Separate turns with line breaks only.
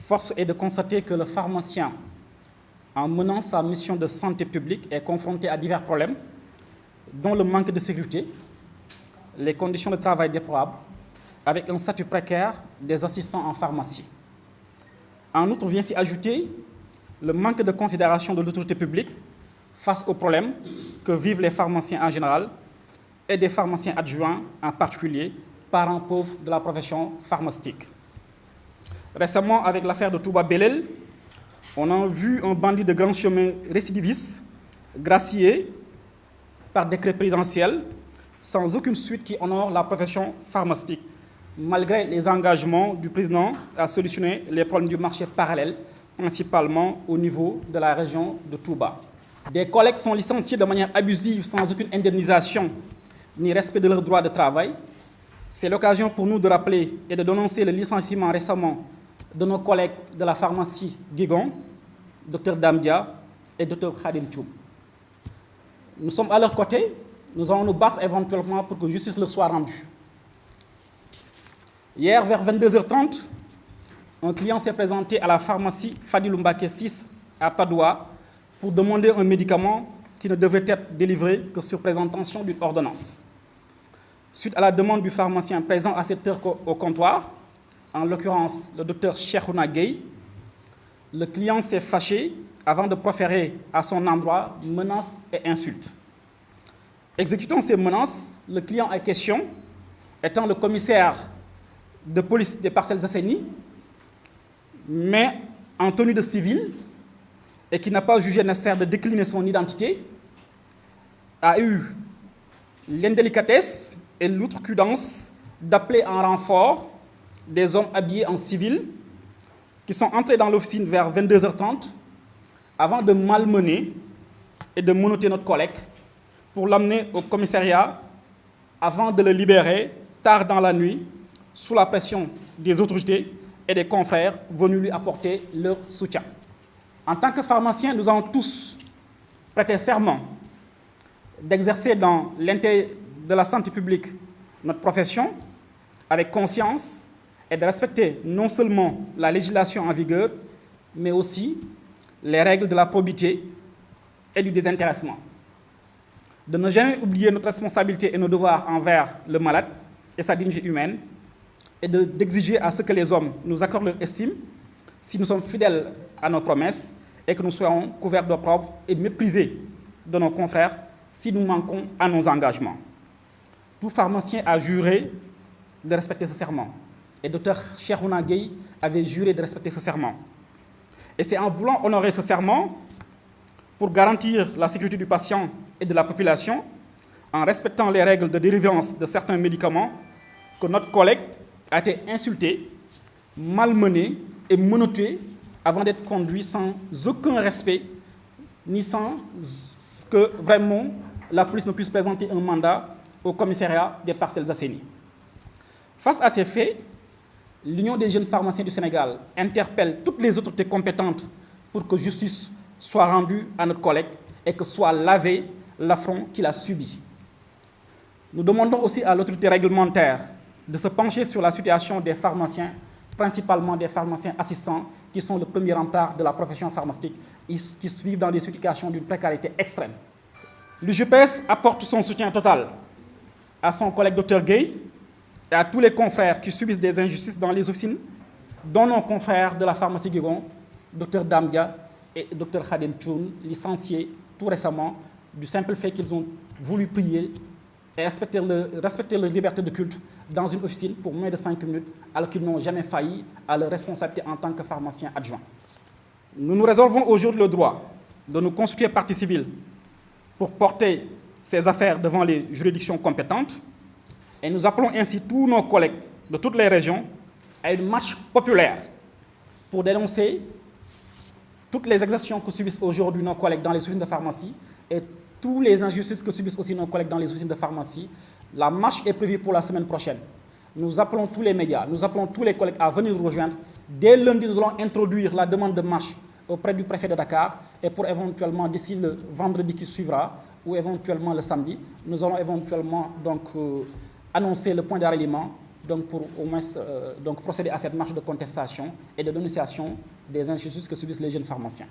Force est de constater que le pharmacien, en menant sa mission de santé publique, est confronté à divers problèmes, dont le manque de sécurité, les conditions de travail déplorables, avec un statut précaire des assistants en pharmacie. En outre, vient s'y ajouter le manque de considération de l'autorité publique face aux problèmes que vivent les pharmaciens en général et des pharmaciens adjoints en particulier, parents pauvres de la profession pharmaceutique. Récemment, avec l'affaire de Touba Belel, on a vu un bandit de grand chemin récidiviste gracié par décret présidentiel sans aucune suite qui honore la profession pharmaceutique, malgré les engagements du président à solutionner les problèmes du marché parallèle, principalement au niveau de la région de Touba. Des collègues sont licenciés de manière abusive sans aucune indemnisation ni respect de leurs droits de travail. C'est l'occasion pour nous de rappeler et de dénoncer le licenciement récemment de nos collègues de la pharmacie Guigon, Dr Damdia et Dr Khadim Tchoum. Nous sommes à leur côté, nous allons nous battre éventuellement pour que justice leur soit rendue. Hier, vers 22h30, un client s'est présenté à la pharmacie Fadilou Mbaké 6 à Padoua pour demander un médicament qui ne devrait être délivré que sur présentation d'une ordonnance. Suite à la demande du pharmacien présent à cette heure au comptoir, en l'occurrence le docteur Cheikhouna Gueye, le client s'est fâché avant de proférer à son endroit menaces et insultes. Exécutant ces menaces, le client en question, étant le commissaire de police des Parcelles Assainies, mais en tenue de civil et qui n'a pas jugé nécessaire de décliner son identité, a eu l'indélicatesse et l'outrecuidance d'appeler en renfort des hommes habillés en civil qui sont entrés dans l'officine vers 22h30 avant de malmener et de menotter notre collègue pour l'amener au commissariat avant de le libérer tard dans la nuit sous la pression des autorités et des confrères venus lui apporter leur soutien. En tant que pharmaciens, nous avons tous prêté serment d'exercer dans l'intérêt de la santé publique notre profession avec conscience et de respecter non seulement la législation en vigueur, mais aussi les règles de la probité et du désintéressement. De ne jamais oublier notre responsabilité et nos devoirs envers le malade et sa dignité humaine, et d'exiger à ce que les hommes nous accordent leur estime si nous sommes fidèles à nos promesses et que nous soyons couverts d'opprobre et méprisés de nos confrères si nous manquons à nos engagements. Tout pharmacien a juré de respecter ce serment. Et Dr Cheikhouna Gueye avait juré de respecter ce serment. Et c'est en voulant honorer ce serment, pour garantir la sécurité du patient et de la population, en respectant les règles de délivrance de certains médicaments, que notre collègue a été insulté, malmené et menotté avant d'être conduit sans aucun respect, ni sans que vraiment la police ne puisse présenter un mandat au commissariat des Parcelles Assainies. Face à ces faits, l'Union des jeunes pharmaciens du Sénégal interpelle toutes les autorités compétentes pour que justice soit rendue à notre collègue et que soit lavé l'affront qu'il a subi. Nous demandons aussi à l'autorité réglementaire de se pencher sur la situation des pharmaciens, principalement des pharmaciens assistants, qui sont le premier rempart de la profession pharmaceutique, qui vivent dans des situations d'une précarité extrême. L'UGPS apporte son soutien total à son collègue Dr Gueye et à tous les confrères qui subissent des injustices dans les officines, dont nos confrères de la pharmacie Guigon, Dr Damdia et Dr Khadim Tchoum, licenciés tout récemment du simple fait qu'ils ont voulu prier et respecter leur liberté de culte dans une officine pour moins de 5 minutes, alors qu'ils n'ont jamais failli à leur responsabilité en tant que pharmaciens adjoints. Nous nous réservons aujourd'hui le droit de nous constituer partie civile pour porter ces affaires devant les juridictions compétentes, et nous appelons ainsi tous nos collègues de toutes les régions à une marche populaire pour dénoncer toutes les exactions que subissent aujourd'hui nos collègues dans les officines de pharmacie et toutes les injustices que subissent aussi nos collègues dans les officines de pharmacie. La marche est prévue pour la semaine prochaine. Nous appelons tous les médias, nous appelons tous les collègues à venir nous rejoindre. Dès lundi, nous allons introduire la demande de marche auprès du préfet de Dakar, et pour éventuellement, d'ici le vendredi qui suivra, ou éventuellement le samedi, nous allons éventuellement donc annoncer le point de ralliement donc pour au moins donc procéder à cette marche de contestation et de dénonciation des injustices que subissent les jeunes pharmaciens.